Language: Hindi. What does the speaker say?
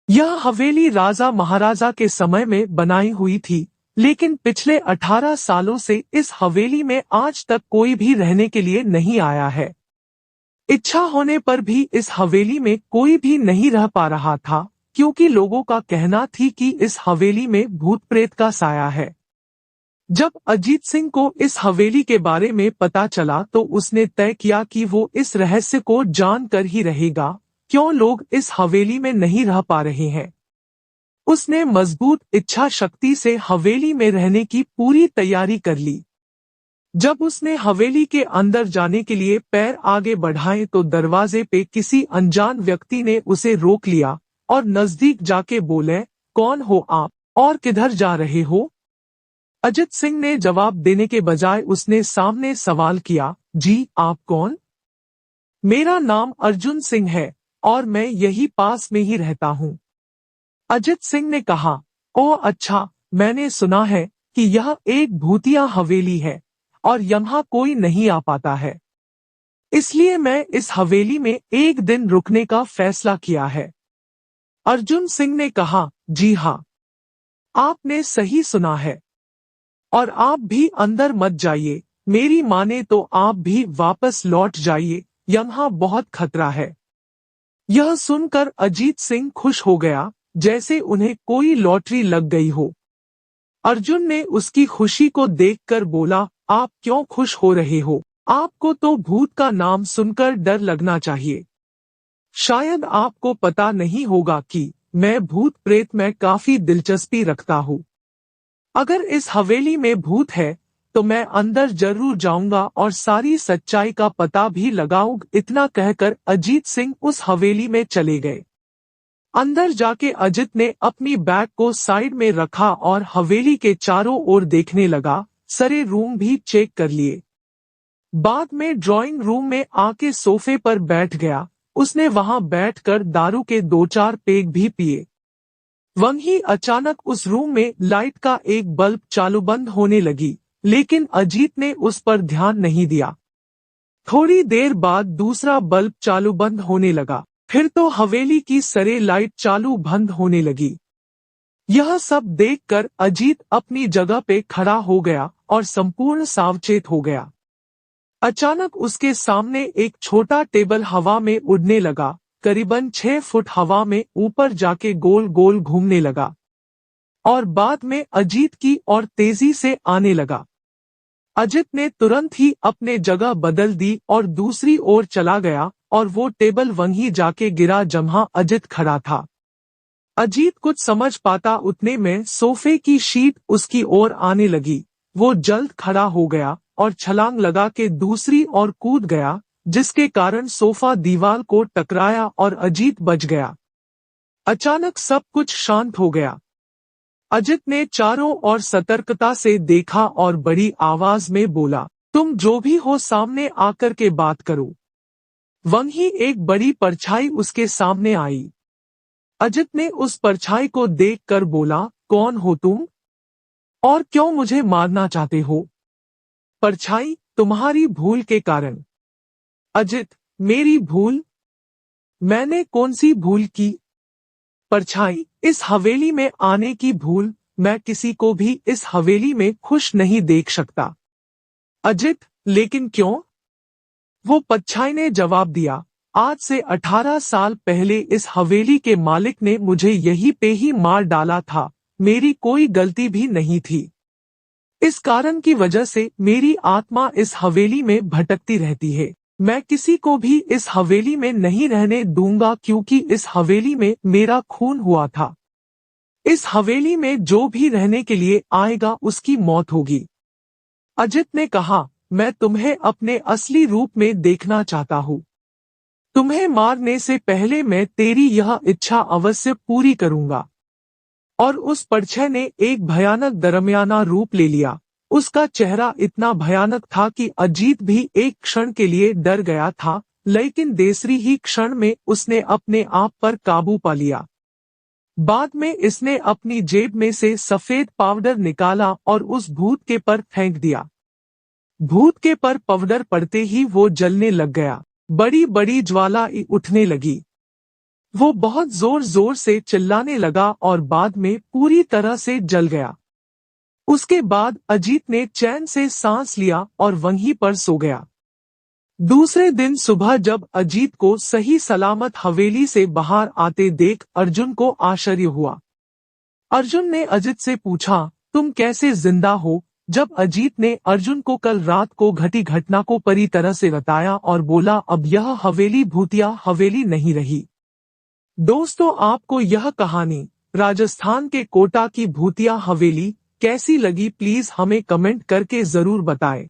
यह हवेली राजा महाराजा के समय में बनाई हुई थी, लेकिन पिछले 18 सालों से इस हवेली में आज तक कोई भी रहने के लिए नहीं आया है। इच्छा होने पर भी इस हवेली में कोई भी नहीं रह पा रहा था, क्योंकि लोगों का कहना थी कि इस हवेली में भूत प्रेत का साया है। जब अजीत सिंह को इस हवेली के बारे में पता चला तो उसने तय किया कि वो इस रहस्य को जानकर ही रहेगा, क्यों लोग इस हवेली में नहीं रह पा रहे हैं। उसने मजबूत इच्छा शक्ति से हवेली में रहने की पूरी तैयारी कर ली। जब उसने हवेली के अंदर जाने के लिए पैर आगे बढ़ाए तो दरवाजे पे किसी अनजान व्यक्ति ने उसे रोक लिया और नजदीक जाके बोले, कौन हो आप और किधर जा रहे हो? अजित सिंह ने जवाब देने के बजाय उसने सामने सवाल किया, जी आप कौन? मेरा नाम अर्जुन सिंह है और मैं यही पास में ही रहता हूँ। अजित सिंह ने कहा, ओह अच्छा, मैंने सुना है कि यह एक भूतिया हवेली है और यहाँ कोई नहीं आ पाता है, इसलिए मैं इस हवेली में एक दिन रुकने का फैसला किया है। अर्जुन सिंह ने कहा, जी हाँ, आपने सही सुना है, और आप भी अंदर मत जाइए, मेरी माने तो आप भी वापस लौट जाइए, यहाँ बहुत खतरा है। यह सुनकर अजीत सिंह खुश हो गया, जैसे उन्हें कोई लॉटरी लग गई हो। अर्जुन ने उसकी खुशी को देखकर बोला, आप क्यों खुश हो रहे हो? आपको तो भूत का नाम सुनकर डर लगना चाहिए। शायद आपको पता नहीं होगा कि मैं भूत प्रेत में काफी दिलचस्पी रखता हूँ। अगर इस हवेली में भूत है तो मैं अंदर जरूर जाऊंगा और सारी सच्चाई का पता भी लगाऊंगा। इतना कहकर अजीत सिंह उस हवेली में चले गए। अंदर जाके अजित ने अपनी बैग को साइड में रखा और हवेली के चारों ओर देखने लगा, सारे रूम भी चेक कर लिए। बाद में ड्राइंग रूम में आके सोफे पर बैठ गया। उसने वहां बैठकर दारू के 2-4 पेग भी पिए। वहीं अचानक उस रूम में लाइट का एक बल्ब चालू बंद होने लगी, लेकिन अजीत ने उस पर ध्यान नहीं दिया। थोड़ी देर बाद दूसरा बल्ब चालू बंद होने लगा, फिर तो हवेली की सारी लाइट चालू बंद होने लगी। यह सब देखकर अजीत अपनी जगह पे खड़ा हो गया और संपूर्ण सावचेत हो गया। अचानक उसके सामने एक छोटा टेबल हवा में उड़ने लगा, करीबन 6 फुट हवा में ऊपर जाके गोल गोल घूमने लगा और बाद में अजीत की ओर तेजी से आने लगा। अजित ने तुरंत ही अपने जगह बदल दी और दूसरी ओर चला गया और वो टेबल वहीं जाके गिरा जहां अजित खड़ा था। अजीत कुछ समझ पाता उतने में सोफे की शीट उसकी ओर आने लगी। वो जल्द खड़ा हो गया और छलांग लगा के दूसरी ओर कूद गया, जिसके कारण सोफा दीवार को टकराया और अजीत बच गया। अचानक सब कुछ शांत हो गया। अजित ने चारों ओर सतर्कता से देखा और बड़ी आवाज में बोला, तुम जो भी हो सामने आकर के बात करो। वहीं एक बड़ी परछाई उसके सामने आई। अजित ने उस परछाई को देखकर बोला, कौन हो तुम और क्यों मुझे मारना चाहते हो? परछाई, तुम्हारी भूल के कारण। अजित, मेरी भूल? मैंने कौन सी भूल की? परछाई, इस हवेली में आने की भूल। मैं किसी को भी इस हवेली में खुश नहीं देख सकता। अजित, लेकिन क्यों? वो परछाई ने जवाब दिया, आज से 18 साल पहले इस हवेली के मालिक ने मुझे यहीं पे ही मार डाला था। मेरी कोई गलती भी नहीं थी। इस कारण की वजह से मेरी आत्मा इस हवेली में भटकती रहती है। मैं किसी को भी इस हवेली में नहीं रहने दूंगा, क्योंकि इस हवेली में मेरा खून हुआ था। इस हवेली में जो भी रहने के लिए आएगा उसकी मौत होगी। अजित ने कहा, मैं तुम्हें अपने असली रूप में देखना चाहता हूँ। तुम्हें मारने से पहले मैं तेरी यह इच्छा अवश्य पूरी करूंगा। और उस परछाई ने एक भयानक दरमियाना रूप ले लिया। उसका चेहरा इतना भयानक था कि अजीत भी एक क्षण के लिए डर गया था, लेकिन दूसरी ही क्षण में उसने अपने आप पर काबू पा लिया। बाद में इसने अपनी जेब में से सफेद पाउडर निकाला और उस भूत के पर फेंक दिया। भूत के पर पाउडर पड़ते ही वो जलने लग गया। बड़ी बड़ी ज्वाला उठने लगी। वो बहुत जोर जोर से चिल्लाने लगा और बाद में पूरी तरह से जल गया। उसके बाद अजीत ने चैन से सांस लिया और वहीं पर सो गया। दूसरे दिन सुबह जब अजीत को सही सलामत हवेली से बाहर आते देख अर्जुन को आश्चर्य हुआ। अर्जुन ने अजीत से पूछा, तुम कैसे जिंदा हो? जब अजीत ने अर्जुन को कल रात को घटी घटना को पूरी तरह से बताया और बोला, अब यह हवेली भूतिया हवेली नहीं रही। दोस्तों, आपको यह कहानी राजस्थान के कोटा की भूतिया हवेली कैसी लगी, प्लीज हमें कमेंट करके जरूर बताएं।